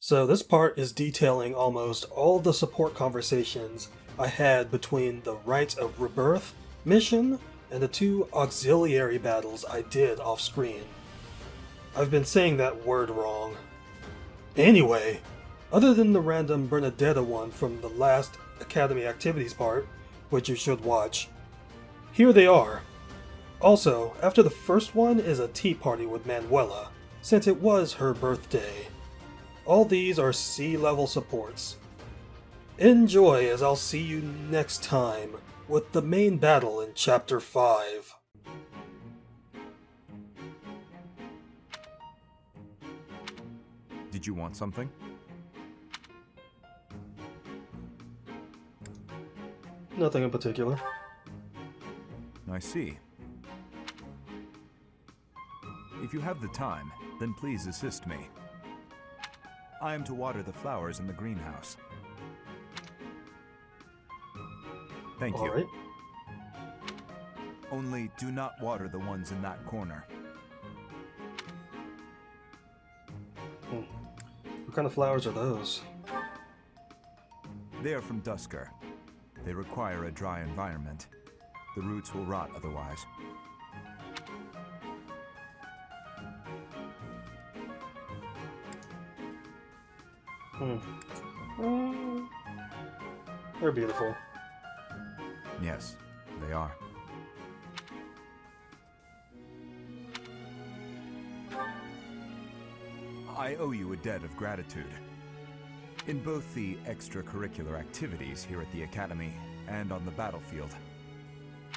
So this part is detailing almost all the support conversations I had between the Rites of Rebirth mission and the two auxiliary battles I did off screen. I've been saying that word wrong. Anyway, other than the random Bernadetta one from the last Academy Activities part, which you should watch, here they are. Also, after the first one is a tea party with Manuela, since it was her birthday. All these are C-level supports. Enjoy, as I'll see you next time with the main battle in Chapter 5. Did you want something? Nothing in particular. I see. If you have the time, then please assist me. I am to water the flowers in the greenhouse. Thank you. Alright. Only do not water the ones in that corner. What kind of flowers are those? They are from Dusker. They require a dry environment. The roots will rot otherwise. They're beautiful. Yes, they are. I owe you a debt of gratitude. In both the extracurricular activities here at the Academy and on the battlefield,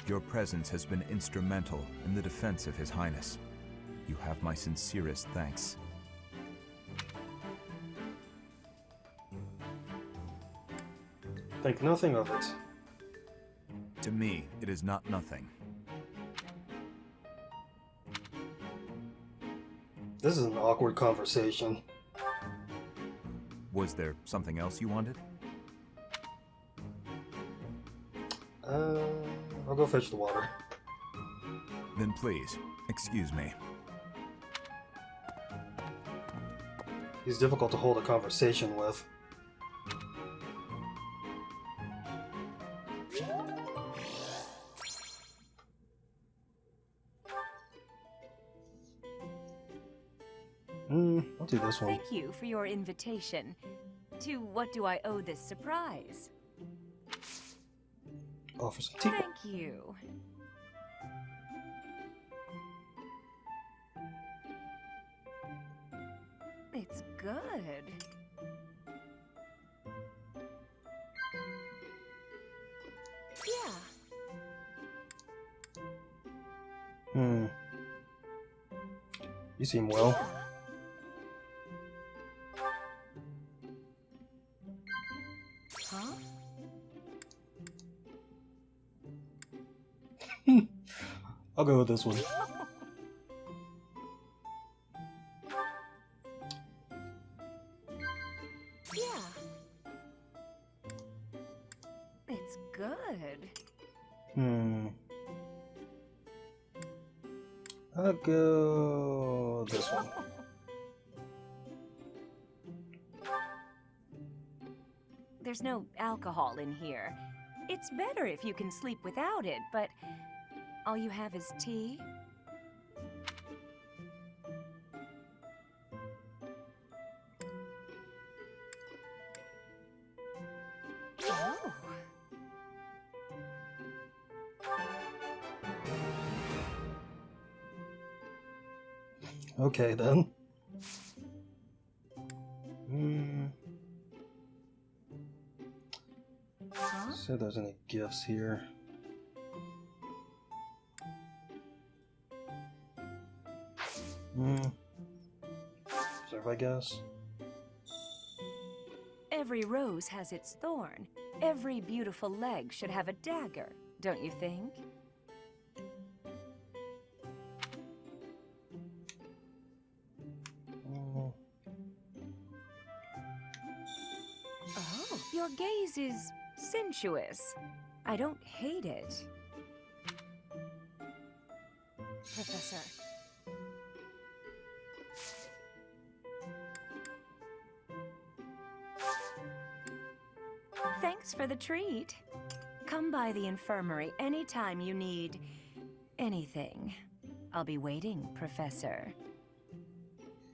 your presence has been instrumental in the defense of His Highness. You have my sincerest thanks. Think nothing of it. To me, it is not nothing. This is an awkward conversation. Was there something else you wanted? I'll go fetch the water. Then please, excuse me. He's difficult to hold a conversation with. I'll do this one. Thank you for your invitation. To what do I owe this surprise? Offer some tea. Thank you. It's good. Yeah. You seem well. Huh? I'll go with this one. Yeah. It's good. I'll go this one. There's no alcohol in here. It's better if you can sleep without it, but all you have is tea? Oh. Okay then. Huh? See if there's any gifts here. Serve, I guess. Every rose has its thorn. Every beautiful leg should have a dagger, don't you think? Oh, your gaze is sensuous. I don't hate it. Professor. Thanks for the treat. Come by the infirmary anytime you need anything. I'll be waiting, Professor.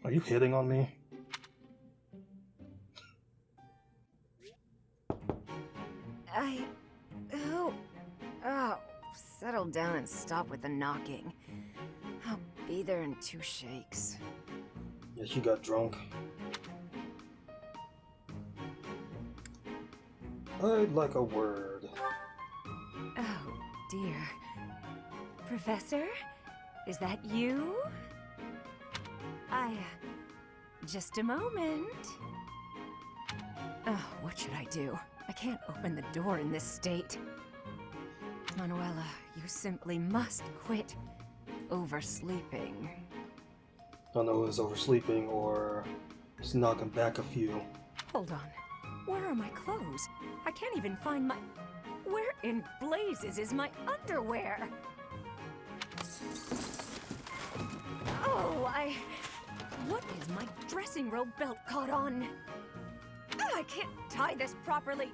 Are you hitting on me? Oh, settle down and stop with the knocking. I'll be there in 2 shakes. Yeah, she got drunk. I'd like a word. Oh, dear. Professor? Is that you? Just a moment. Oh, what should I do? I can't open the door in this state. Manuela, you simply must quit oversleeping. I don't know if it's oversleeping or just knocking back a few. Hold on. Where are my clothes? I can't even find my... Where in blazes is my underwear? Oh, What is my dressing robe belt caught on? I can't tie this properly.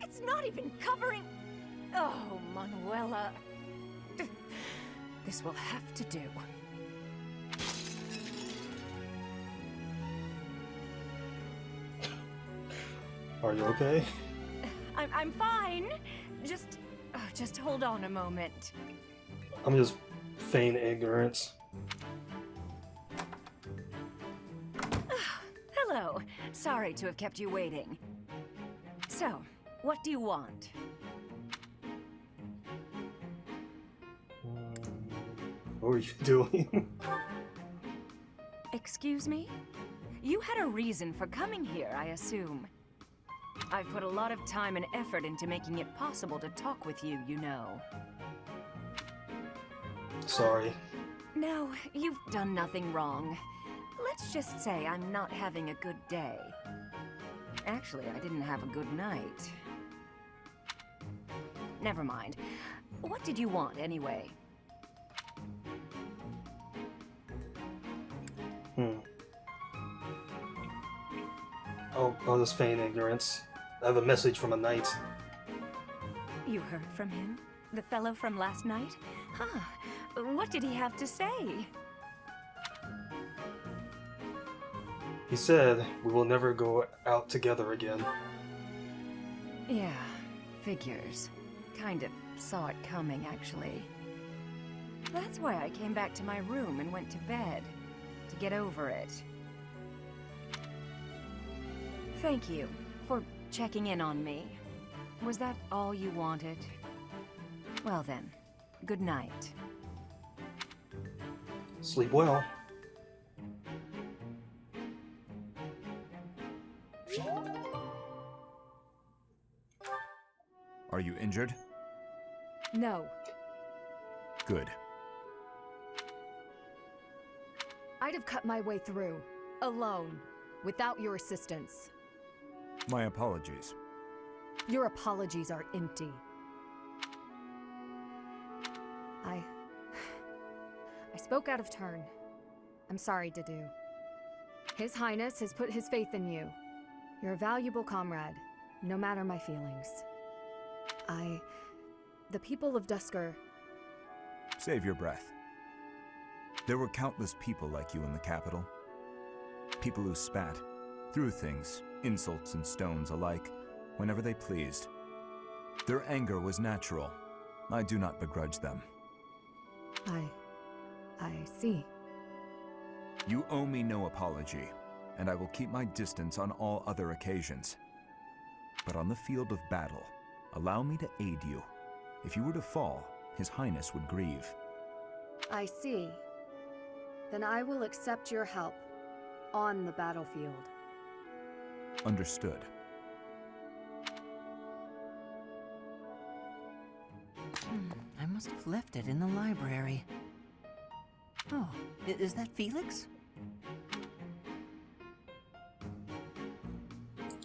It's not even covering... Oh, Manuela. This will have to do. Are you okay? I'm fine. Just hold on a moment. I'm just feigning ignorance. Hello. Sorry to have kept you waiting. So, what do you want? What were you doing? Excuse me? You had a reason for coming here, I assume. I've put a lot of time and effort into making it possible to talk with you, you know. Sorry. No, you've done nothing wrong. Let's just say I'm not having a good day. Actually, I didn't have a good night. Never mind. What did you want, anyway? I'll just feign ignorance. I have a message from a knight. You heard from him? The fellow from last night? Huh. What did he have to say? He said we will never go out together again. Yeah, figures. Kind of saw it coming, actually. That's why I came back to my room and went to bed. To get over it. Thank you for checking in on me. Was that all you wanted? Well then, good night. Sleep well. Are you injured? No. Good. I'd have cut my way through, alone, without your assistance. My apologies. Your apologies are empty. I spoke out of turn. I'm sorry, Dedu. His Highness has put his faith in you. You're a valuable comrade, no matter my feelings. The people of Dusker... Save your breath. There were countless people like you in the capital. People who spat, threw things, insults and stones alike, whenever they pleased. Their anger was natural. I do not begrudge them. I see. You owe me no apology, and I will keep my distance on all other occasions. But on the field of battle, allow me to aid you. If you were to fall, His Highness would grieve. I see. Then I will accept your help on the battlefield. Understood. I must have left it in the library. Oh, is that Felix?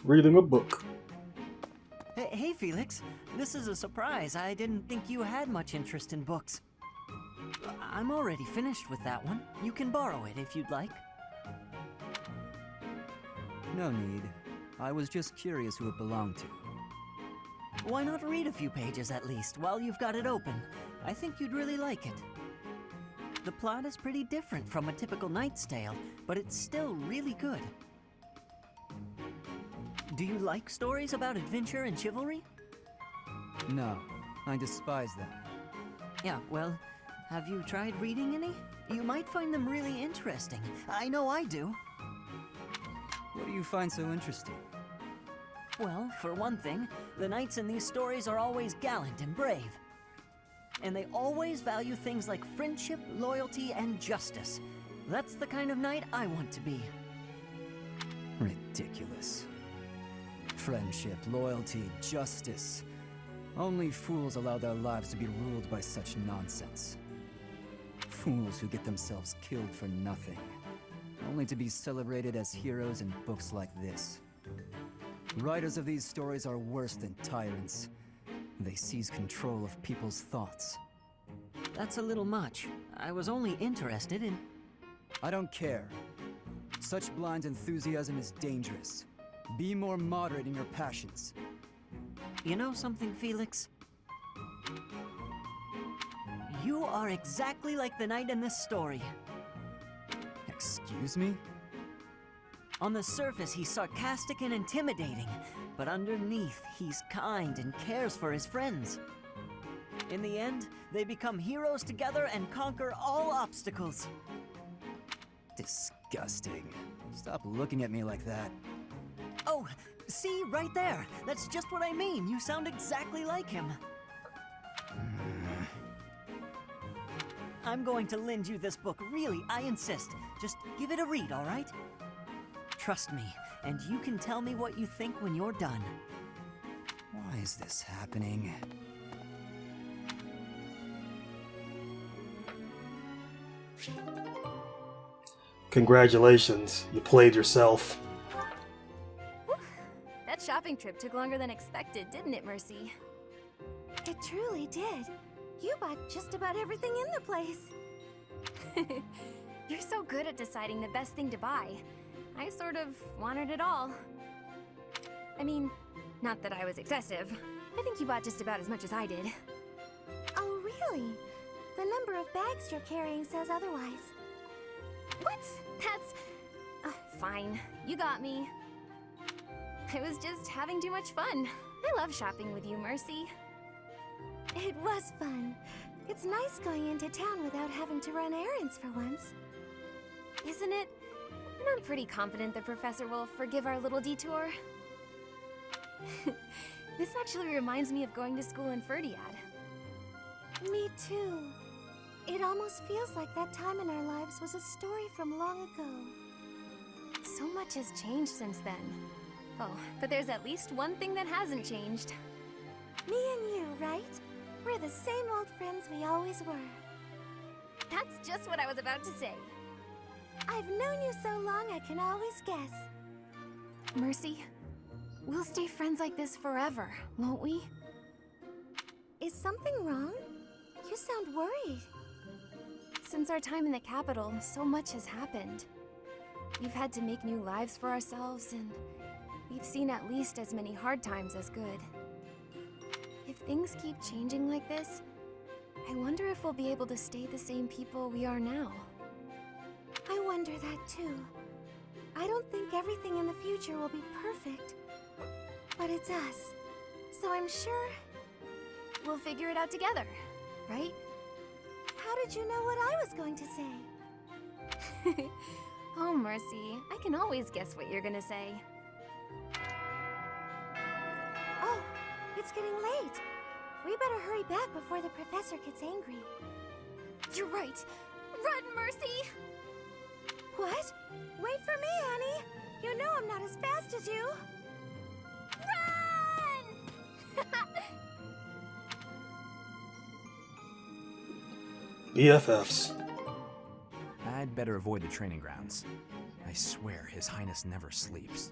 Reading a book. Hey, Felix. This is a surprise. I didn't think you had much interest in books. I'm already finished with that one. You can borrow it if you'd like. No need. I was just curious who it belonged to. Why not read a few pages at least while you've got it open? I think you'd really like it. The plot is pretty different from a typical Knight's Tale, but it's still really good. Do you like stories about adventure and chivalry? No, I despise them. Yeah, well, have you tried reading any? You might find them really interesting. I know I do. What do you find so interesting? Well, for one thing, the knights in these stories are always gallant and brave. And they always value things like friendship, loyalty, and justice. That's the kind of knight I want to be. Ridiculous. Friendship, loyalty, justice. Only fools allow their lives to be ruled by such nonsense. Fools who get themselves killed for nothing, only to be celebrated as heroes in books like this. Writers of these stories are worse than tyrants. They seize control of people's thoughts. That's a little much. I was only interested in... I don't care. Such blind enthusiasm is dangerous. Be more moderate in your passions. You know something, Felix? You are exactly like the knight in this story. Excuse me? On the surface, he's sarcastic and intimidating, but underneath, he's kind and cares for his friends. In the end, they become heroes together and conquer all obstacles. Disgusting. Stop looking at me like that. Oh, see, right there. That's just what I mean. You sound exactly like him. I'm going to lend you this book, really, I insist. Just give it a read, all right? Trust me, and you can tell me what you think when you're done. Why is this happening? Congratulations, you played yourself. That shopping trip took longer than expected, didn't it, Mercy? It truly did. You bought just about everything in the place. You're so good at deciding the best thing to buy. I sort of wanted it all. I mean, not that I was excessive. I think you bought just about as much as I did. Oh, really? The number of bags you're carrying says otherwise. What? That's... fine. You got me. I was just having too much fun. I love shopping with you, Mercy. It was fun. It's nice going into town without having to run errands for once. Isn't it? And I'm pretty confident the professor will forgive our little detour. This actually reminds me of going to school in Ferdiad. Me too. It almost feels like that time in our lives was a story from long ago. So much has changed since then. Oh, but there's at least one thing that hasn't changed. Me and you, right? We're the same old friends we always were. That's just what I was about to say. I've known you so long I can always guess. Mercy, we'll stay friends like this forever, won't we? Is something wrong? You sound worried. Since our time in the capital, so much has happened. We've had to make new lives for ourselves, and we've seen at least as many hard times as good. If things keep changing like this, I wonder if we'll be able to stay the same people we are now. I wonder that too. I don't think everything in the future will be perfect, but it's us. So I'm sure we'll figure it out together, right? How did you know what I was going to say? Oh, Mercy, I can always guess what you're gonna say. Oh, it's getting late. We better hurry back before the professor gets angry. You're right. Run, Mercy! What? Wait for me, Annie! You know I'm not as fast as you! Run! BFFs. I'd better avoid the training grounds. I swear His Highness never sleeps.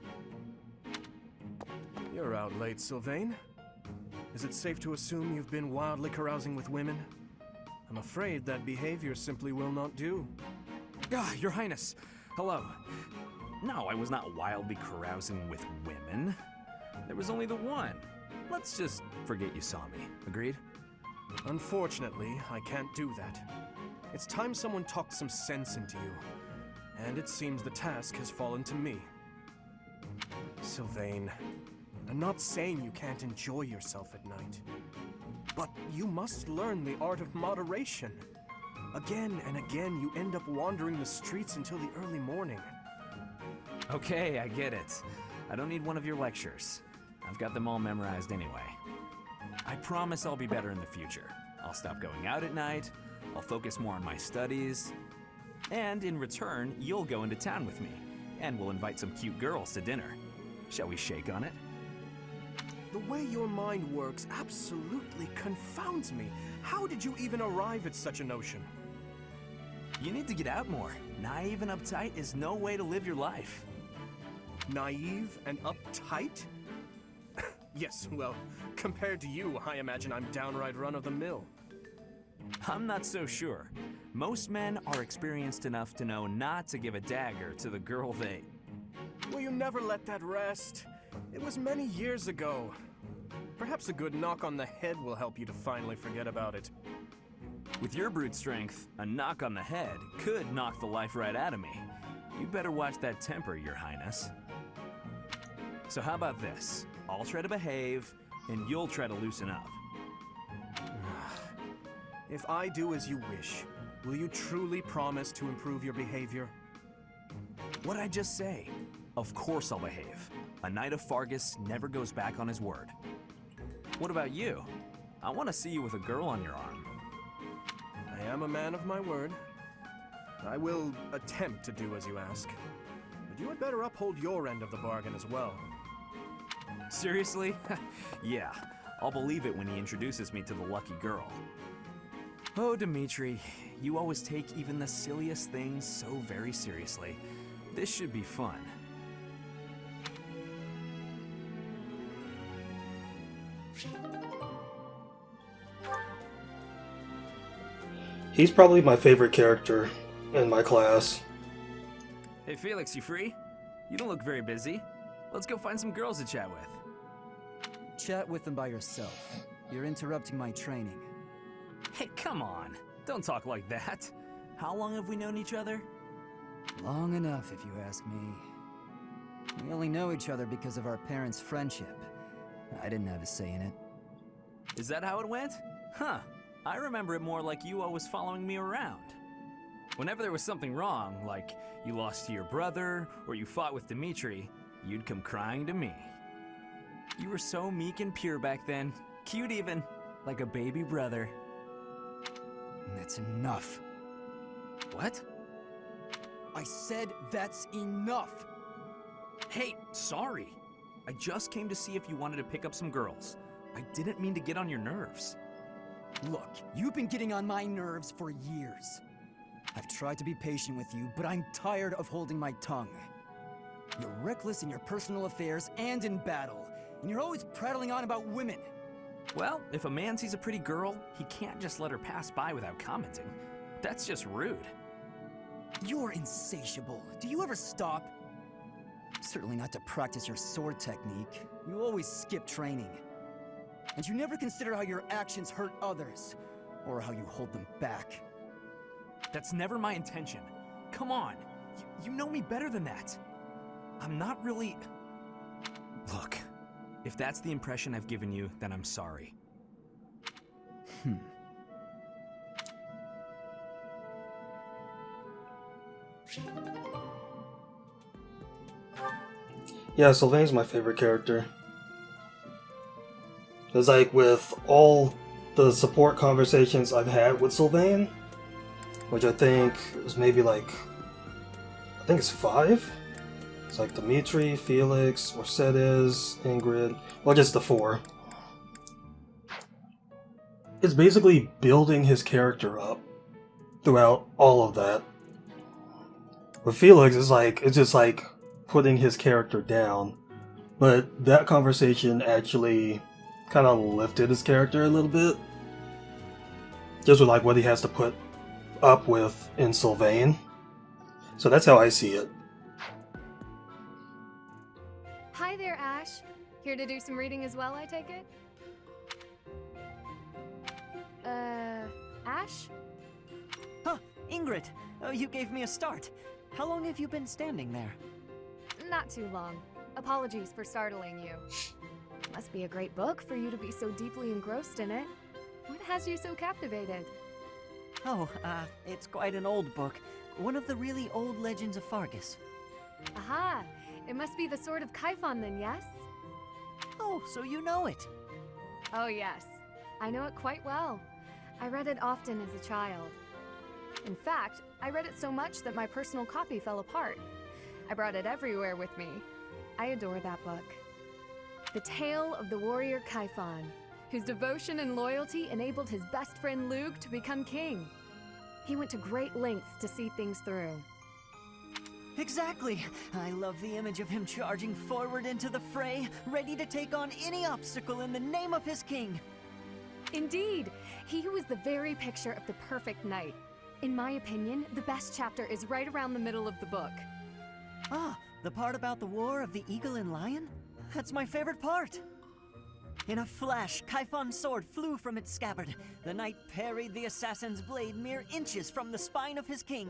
You're out late, Sylvain. Is it safe to assume you've been wildly carousing with women? I'm afraid that behavior simply will not do. Ah, Your Highness! Hello. No, I was not wildly carousing with women. There was only the one. Let's just forget you saw me. Agreed? Unfortunately, I can't do that. It's time someone talked some sense into you. And it seems the task has fallen to me. Sylvain, I'm not saying you can't enjoy yourself at night. But you must learn the art of moderation. Again and again, you end up wandering the streets until the early morning. Okay, I get it. I don't need one of your lectures. I've got them all memorized anyway. I promise I'll be better in the future. I'll stop going out at night, I'll focus more on my studies, and in return, you'll go into town with me, and we'll invite some cute girls to dinner. Shall we shake on it? The way your mind works absolutely confounds me. How did you even arrive at such a notion? You need to get out more. Naive and uptight is no way to live your life. Naive and uptight? Yes, well, compared to you, I imagine I'm downright run-of-the-mill. I'm not so sure. Most men are experienced enough to know not to give a dagger to the girl they... Will you never let that rest? It was many years ago. Perhaps a good knock on the head will help you to finally forget about it. With your brute strength, a knock on the head could knock the life right out of me. You better watch that temper, Your Highness. So how about this? I'll try to behave, and you'll try to loosen up. If I do as you wish, will you truly promise to improve your behavior? What'd I just say? Of course I'll behave. A Knight of Fargus never goes back on his word. What about you? I want to see you with a girl on your arm. I am a man of my word. I will attempt to do as you ask. But you had better uphold your end of the bargain as well. Seriously? Yeah, I'll believe it when he introduces me to the lucky girl. Oh, Dimitri, you always take even the silliest things so very seriously. This should be fun. He's probably my favorite character in my class. Hey Felix, you free? You don't look very busy. Let's go find some girls to chat with. Chat with them by yourself. You're interrupting my training. Hey, come on. Don't talk like that. How long have we known each other? Long enough, if you ask me. We only know each other because of our parents' friendship. I didn't have a say in it. Is that how it went? Huh. I remember it more like you always following me around. Whenever there was something wrong, like you lost to your brother, or you fought with Dimitri, you'd come crying to me. You were so meek and pure back then. Cute even. Like a baby brother. That's enough. What? I said that's enough! Hey, sorry. I just came to see if you wanted to pick up some girls. I didn't mean to get on your nerves. Look, you've been getting on my nerves for years. I've tried to be patient with you, but I'm tired of holding my tongue. You're reckless in your personal affairs and in battle, and you're always prattling on about women. Well, if a man sees a pretty girl, he can't just let her pass by without commenting. That's just rude. You're insatiable. Do you ever stop? Certainly not to practice your sword technique. You always skip training. And you never consider how your actions hurt others, or how you hold them back. That's never my intention. Come on, you know me better than that. I'm not really... Look, if that's the impression I've given you, then I'm sorry. Yeah, Sylvain's my favorite character. It's like with all the support conversations I've had with Sylvain, which I think was maybe like, I think it's 5? It's like Dimitri, Felix, Mercedes, Ingrid, well just the 4. It's basically building his character up throughout all of that. With Felix, it's just like putting his character down. But that conversation actually kind of lifted his character a little bit. Just with like what he has to put up with in Sylvain. So that's how I see it. Hi there, Ash. Here to do some reading as well, I take it? Ash? Huh, Ingrid, you gave me a start. How long have you been standing there? Not too long. Apologies for startling you. Must be a great book for you to be so deeply engrossed in it. What has you so captivated? Oh, it's quite an old book. One of the really old legends of Fargus. Aha! It must be the Sword of Kaifon then, yes? Oh, so you know it. Oh yes. I know it quite well. I read it often as a child. In fact, I read it so much that my personal copy fell apart. I brought it everywhere with me. I adore that book. The tale of the warrior Kaifon, whose devotion and loyalty enabled his best friend Luke to become king. He went to great lengths to see things through. Exactly. I love the image of him charging forward into the fray, ready to take on any obstacle in the name of his king. Indeed, he was the very picture of the perfect knight. In my opinion, the best chapter is right around the middle of the book. Ah, the part about the war of the eagle and lion? That's my favorite part. In a flash, Kaifon's sword flew from its scabbard. The knight parried the assassin's blade mere inches from the spine of his king.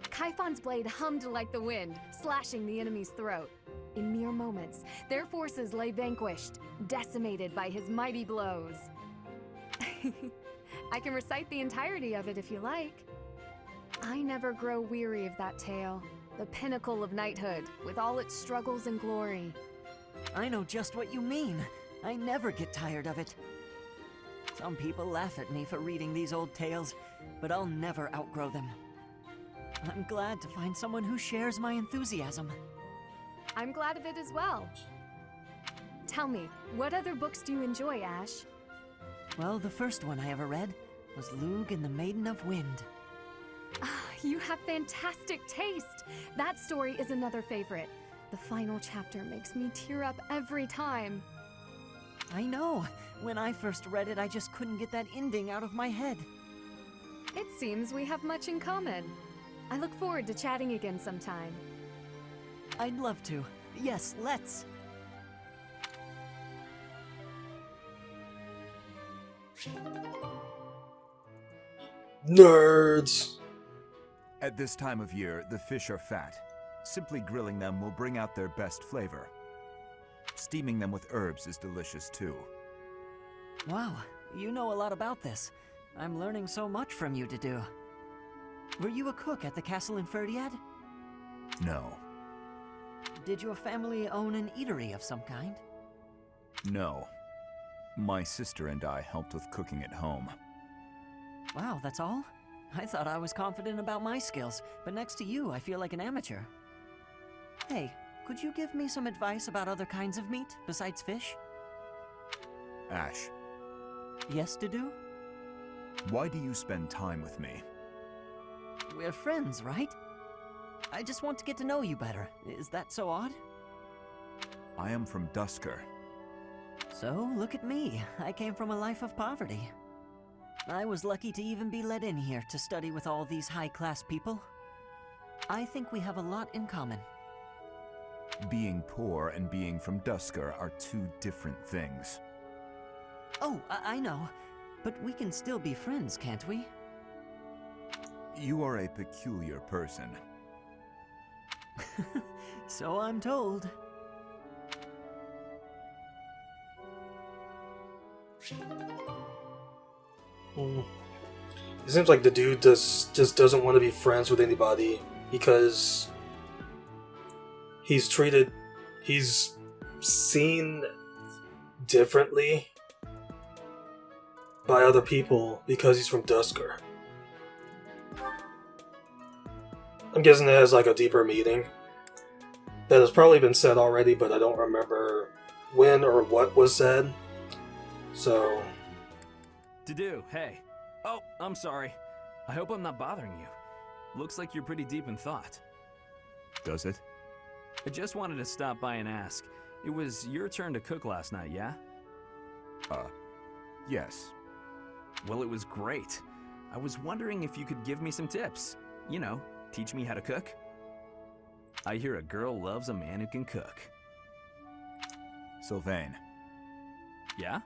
Kaifon's blade hummed like the wind, slashing the enemy's throat. In mere moments, their forces lay vanquished, decimated by his mighty blows. I can recite the entirety of it if you like. I never grow weary of that tale, the pinnacle of knighthood, with all its struggles and glory. I know just what you mean. I never get tired of it. Some people laugh at me for reading these old tales, but I'll never outgrow them. I'm glad to find someone who shares my enthusiasm. I'm glad of it as well. Tell me, what other books do you enjoy, Ash? Well, the first one I ever read was Lugh and the Maiden of Wind. Ah, you have fantastic taste! That story is another favorite. The final chapter makes me tear up every time. I know. When I first read it, I just couldn't get that ending out of my head. It seems we have much in common. I look forward to chatting again sometime. I'd love to. Yes, let's. Nerds! At this time of year, the fish are fat. Simply grilling them will bring out their best flavor. Steaming them with herbs is delicious too. Wow, you know a lot about this. I'm learning so much from you, Dedu. Were you a cook at the castle in Ferdiad? No. Did your family own an eatery of some kind? No. My sister and I helped with cooking at home. Wow, that's all? I thought I was confident about my skills, but next to you, I feel like an amateur. Hey, could you give me some advice about other kinds of meat besides fish? Ash, Yes, Dedu? why do you spend time with me? We're friends, right? I just want to get to know you better. Is that so odd? I am from Dusker. So, look at me. I came from a life of poverty. I was lucky to even be let in here to study with all these high-class people. I think we have a lot in common. Being poor and being from Dusker are two different things. Oh, I know. But we can still be friends, can't we? You are a peculiar person. So I'm told. It seems like the dude just doesn't want to be friends with anybody because he's seen differently by other people because he's from Dusker. I'm guessing it has like a deeper meaning that has probably been said already, but I don't remember when or what was said. So... Dedu, hey. Oh, I'm sorry. I hope I'm not bothering you. Looks like you're pretty deep in thought. Does it? I just wanted to stop by and ask. It was your turn to cook last night, yeah? Yes. Well, it was great. I was wondering if you could give me some tips. You know, teach me how to cook. I hear a girl loves a man who can cook. Sylvain, Yeah?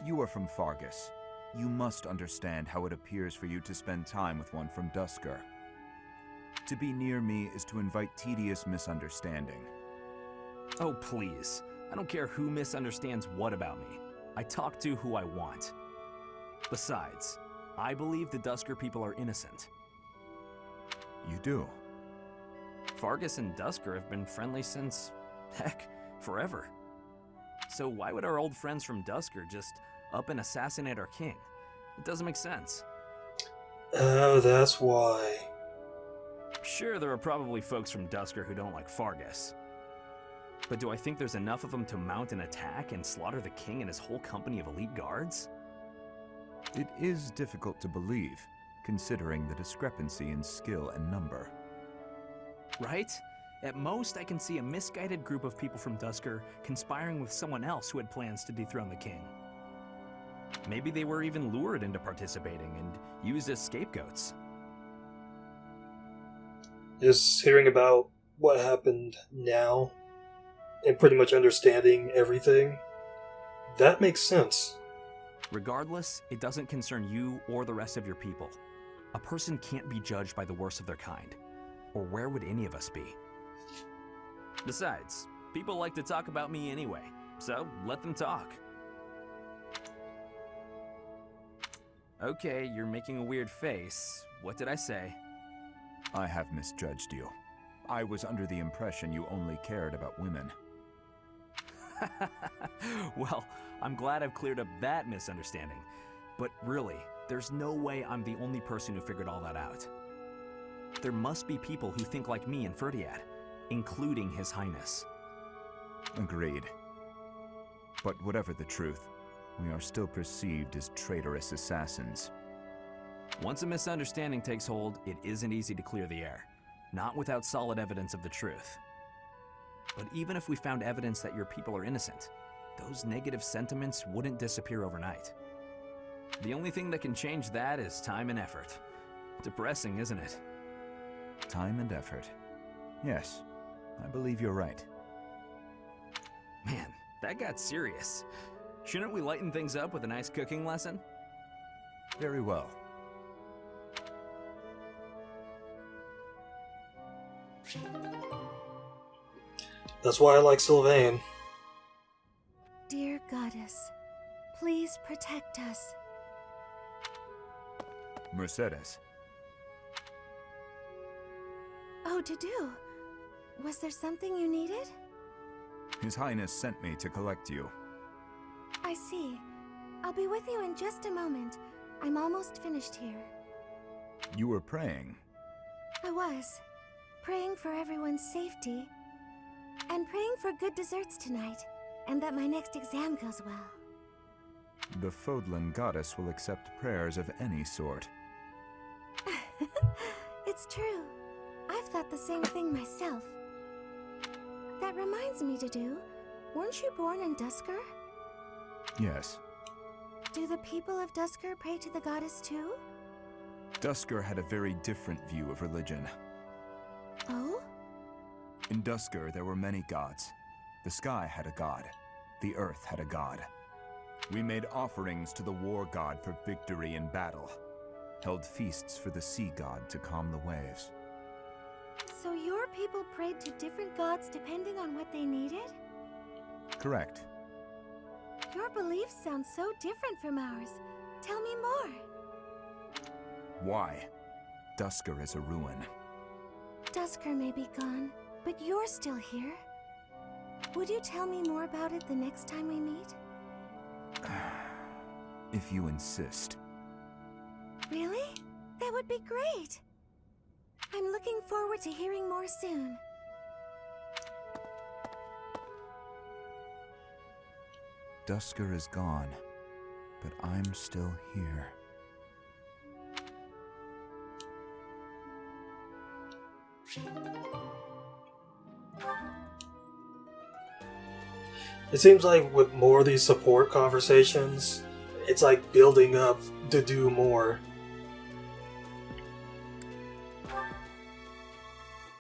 you are from Fargus. You must understand how it appears for you to spend time with one from Duskur. To be near me is to invite tedious misunderstanding. Oh, please. I don't care who misunderstands what about me. I talk to who I want. Besides, I believe the Duskur people are innocent. You do? Fargus and Duskur have been friendly since, heck, forever. So why would our old friends from Duskur just up and assassinate our king? It doesn't make sense. Oh, that's why. Sure, there are probably folks from Duskur who don't like Fargus. But do I think there's enough of them to mount an attack and slaughter the king and his whole company of elite guards? It is difficult to believe, considering the discrepancy in skill and number. Right? At most, I can see a misguided group of people from Duskur conspiring with someone else who had plans to dethrone the king. Maybe they were even lured into participating and used as scapegoats. Just hearing about what happened now, and pretty much understanding everything, that makes sense. Regardless, it doesn't concern you or the rest of your people. A person can't be judged by the worst of their kind. Or where would any of us be? Besides, people like to talk about me anyway, so let them talk. Okay, you're making a weird face. What did I say? I have misjudged you. I was under the impression you only cared about women. Well, I'm glad I've cleared up that misunderstanding. But really, there's no way I'm the only person who figured all that out. There must be people who think like me and Ferdiad, including His Highness. Agreed. But whatever the truth, we are still perceived as traitorous assassins. Once a misunderstanding takes hold, it isn't easy to clear the air. Not without solid evidence of the truth. But even if we found evidence that your people are innocent, those negative sentiments wouldn't disappear overnight. The only thing that can change that is time and effort. Depressing, isn't it? Time and effort. Yes, I believe you're right. Man, that got serious. Shouldn't we lighten things up with a nice cooking lesson? Very well. That's why I like Sylvain. Dear Goddess, please protect us. Mercedes. Oh, Dudu. Was there something you needed? His Highness sent me to collect you. I see. I'll be with you in just a moment. I'm almost finished here. You were praying. I was. Praying for everyone's safety. And praying for good desserts tonight. And that my next exam goes well. The Fodlan goddess will accept prayers of any sort. It's true. I've thought the same thing myself. That reminds me, Dudu. Weren't you born in Duskur? Yes. Do the people of Duskur pray to the goddess too? Duskur had a very different view of religion. Oh? In Duskur, there were many gods. The sky had a god. The earth had a god. We made offerings to the war god for victory in battle. Held feasts for the sea god to calm the waves. So your people prayed to different gods depending on what they needed? Correct. Your beliefs sound so different from ours. Tell me more. Why? Duskur is a ruin. Duskur may be gone, but you're still here. Would you tell me more about it the next time we meet? If you insist. Really? That would be great. I'm looking forward to hearing more soon. Duskur is gone, but I'm still here. It seems like with more of these support conversations, it's like building up to do more.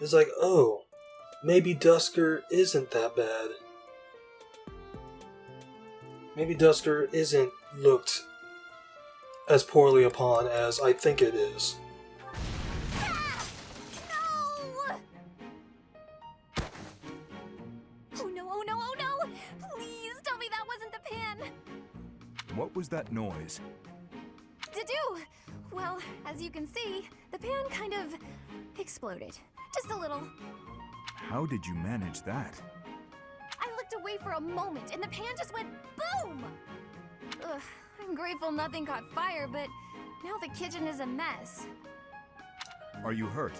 It's like, oh, maybe Duskur isn't that bad. Maybe Dusker isn't looked as poorly upon as I think it is. Ah! No! Oh no, oh no, oh no! Please tell me that wasn't the pan! What was that noise? To-do! Well, as you can see, the pan kind of exploded. Just a little. How did you manage that? I looked away for a moment and the pan just went boom! Ugh, I'm grateful nothing caught fire, but now the kitchen is a mess. Are you hurt?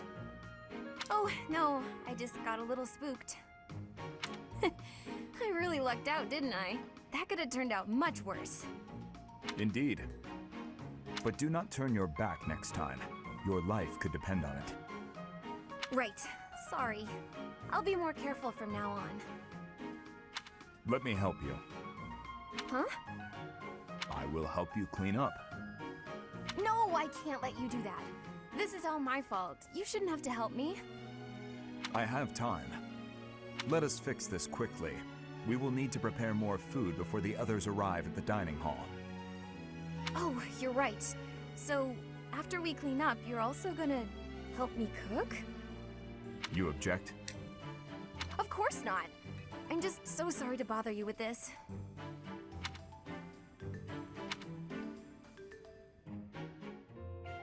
Oh, no, I just got a little spooked. I really lucked out, didn't I? That could have turned out much worse. Indeed. But do not turn your back next time. Your life could depend on it. Right, sorry. I'll be more careful from now on. Let me help you. Huh? I will help you clean up. No, I can't let you do that. This is all my fault. You shouldn't have to help me. I have time. Let us fix this quickly. We will need to prepare more food before the others arrive at the dining hall. Oh, you're right. So, after we clean up, you're also gonna help me cook? You object? Of course not. I'm just so sorry to bother you with this.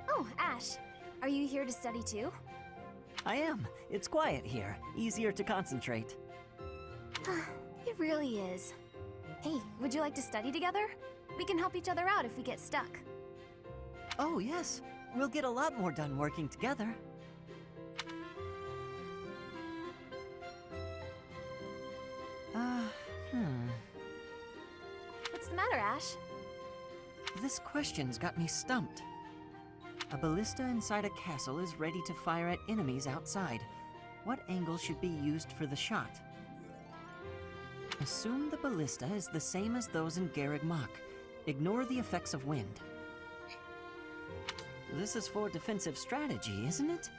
Oh, Ash, are you here to study too? I am. It's quiet here. Easier to concentrate. It really is. Hey, would you like to study together? We can help each other out if we get stuck. Oh, yes. We'll get a lot more done working together. What's the matter, Ash? This question's got me stumped. A ballista inside a castle is ready to fire at enemies outside. What angle should be used for the shot? Assume the ballista is the same as those in Garreg Mach. Ignore the effects of wind. This is for defensive strategy, isn't it?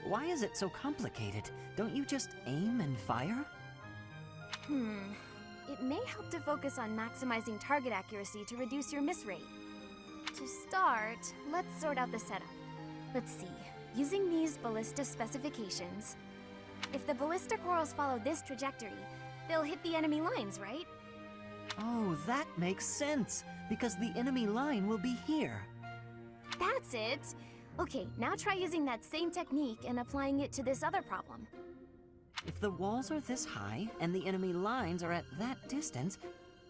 Why is it so complicated? Don't you just aim and fire? It may help to focus on maximizing target accuracy to reduce your miss rate. To start, let's sort out the setup. Let's see. Using these ballista specifications, if the ballista corals follow this trajectory, they'll hit the enemy lines, right? Oh, that makes sense, because the enemy line will be here. That's it! Okay, now try using that same technique and applying it to this other problem. If the walls are this high and the enemy lines are at that distance...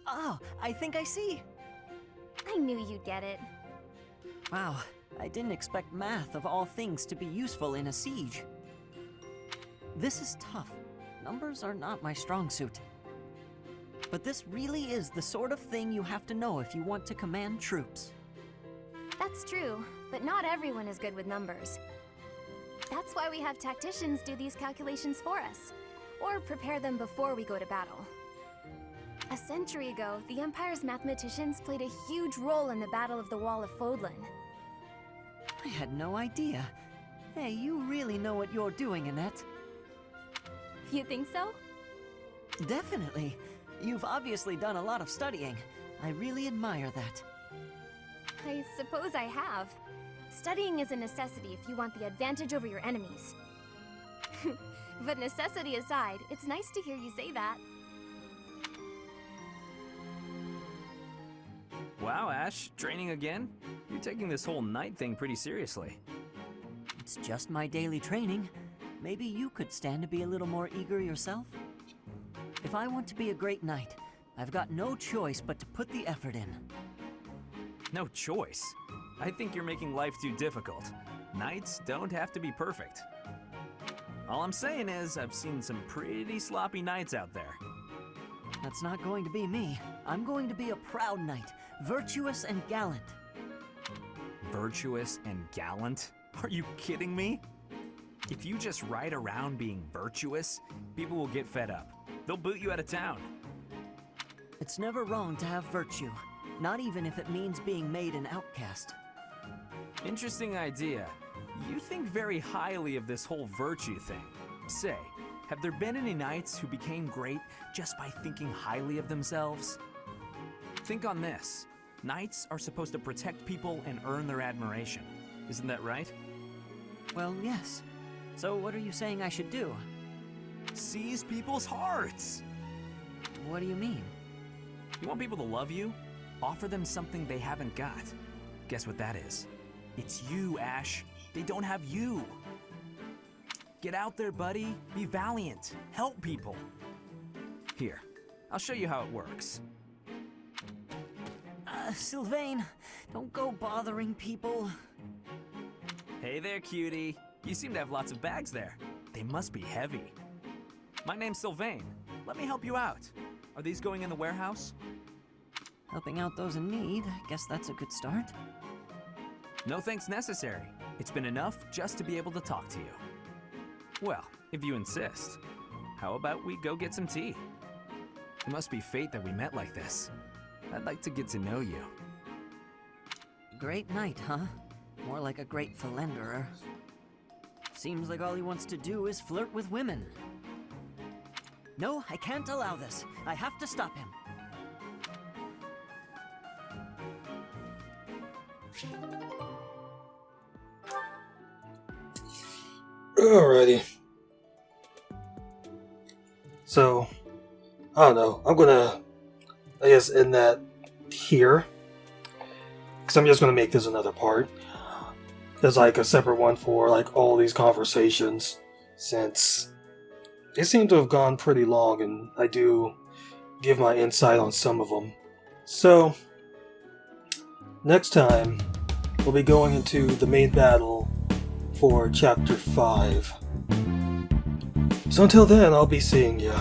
Oh, I think I see! I knew you'd get it. Wow, I didn't expect math of all things to be useful in a siege. This is tough. Numbers are not my strong suit. But this really is the sort of thing you have to know if you want to command troops. That's true, but not everyone is good with numbers. That's why we have tacticians do these calculations for us, or prepare them before we go to battle. A century ago, the Empire's mathematicians played a huge role in the Battle of the Wall of Fodlan. I had no idea. Hey, you really know what you're doing, Annette. You think so? Definitely. You've obviously done a lot of studying. I really admire that. I suppose I have. Studying is a necessity if you want the advantage over your enemies. But necessity aside, it's nice to hear you say that. Wow, Ash, training again? You're taking this whole knight thing pretty seriously. It's just my daily training. Maybe you could stand to be a little more eager yourself? If I want to be a great knight, I've got no choice but to put the effort in. No choice. I think you're making life too difficult. Knights don't have to be perfect. All I'm saying is, I've seen some pretty sloppy knights out there. That's not going to be me. I'm going to be a proud knight, virtuous and gallant. Virtuous and gallant? Are you kidding me? If you just ride around being virtuous, people will get fed up. They'll boot you out of town. It's never wrong to have virtue, not even if it means being made an outcast. Interesting idea. You think very highly of this whole virtue thing. Say, have there been any knights who became great just by thinking highly of themselves? Think on this. Knights are supposed to protect people and earn their admiration. Isn't that right? Well, yes. So what are you saying I should do? Seize people's hearts! What do you mean? You want people to love you? Offer them something they haven't got. Guess what that is? It's you, Ash. They don't have you. Get out there, buddy. Be valiant. Help people. Here, I'll show you how it works. Sylvain, don't go bothering people. Hey there, cutie. You seem to have lots of bags there. They must be heavy. My name's Sylvain. Let me help you out. Are these going in the warehouse? Helping out those in need, guess that's a good start. No thanks necessary. It's been enough just to be able to talk to you. Well, if you insist. How about we go get some tea? It must be fate that we met like this. I'd like to get to know you. Great night, huh? More like a great philanderer. Seems like all he wants to do is flirt with women. No, I can't allow this. I have to stop him. Alrighty. So, I don't know. I'm gonna, I guess, end that here. Because I'm just gonna make this another part. There's like a separate one for like all these conversations, since they seem to have gone pretty long, and I do give my insight on some of them. So, next time, we'll be going into the main battle for Chapter 5. So until then, I'll be seeing you.